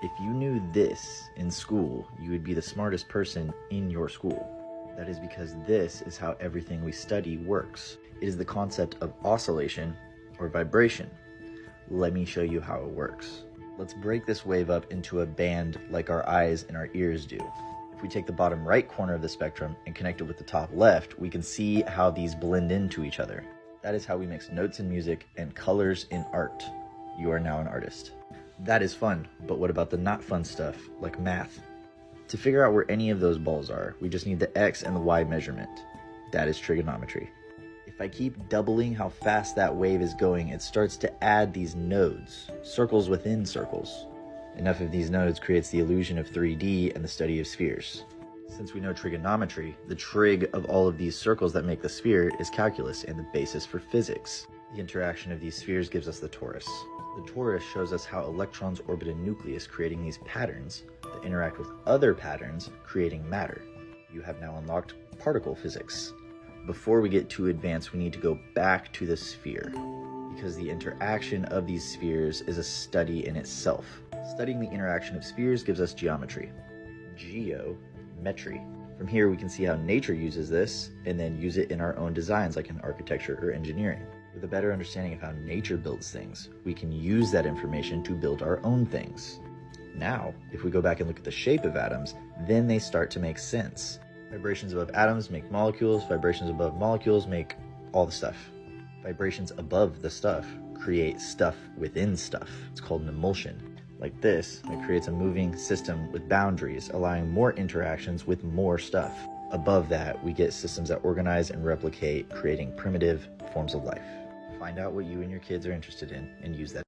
If you knew this in school, you would be the smartest person in your school. That is because this is how everything we study works. It is the concept of oscillation or vibration. Let me show you how it works. Let's break this wave up into a band like our eyes and our ears do. If we take the bottom right corner of the spectrum and connect it with the top left, we can see how these blend into each other. That is how we mix notes in music and colors in art. You are now an artist. That is fun, but what about the not fun stuff, like math? To figure out where any of those balls are, we just need the x and the y measurement. That is trigonometry. If I keep doubling how fast that wave is going, it starts to add these nodes, circles within circles. Enough of these nodes creates the illusion of 3D and the study of spheres. Since we know trigonometry, the trig of all of these circles that make the sphere is calculus and the basis for physics. The interaction of these spheres gives us the torus. The torus shows us how electrons orbit a nucleus, creating these patterns that interact with other patterns, creating matter. You have now unlocked particle physics. Before we get too advanced, we need to go back to the sphere, because the interaction of these spheres is a study in itself. Studying the interaction of spheres gives us geometry. Geometry. From here, we can see how nature uses this, and then use it in our own designs, like in architecture or engineering. With a better understanding of how nature builds things, we can use that information to build our own things. Now, if we go back and look at the shape of atoms, then they start to make sense. Vibrations above atoms make molecules, vibrations above molecules make all the stuff. Vibrations above the stuff create stuff within stuff. It's called an emulsion. Like this, it creates a moving system with boundaries, allowing more interactions with more stuff. Above that, we get systems that organize and replicate, creating primitive forms of life. Find out what you and your kids are interested in and use that.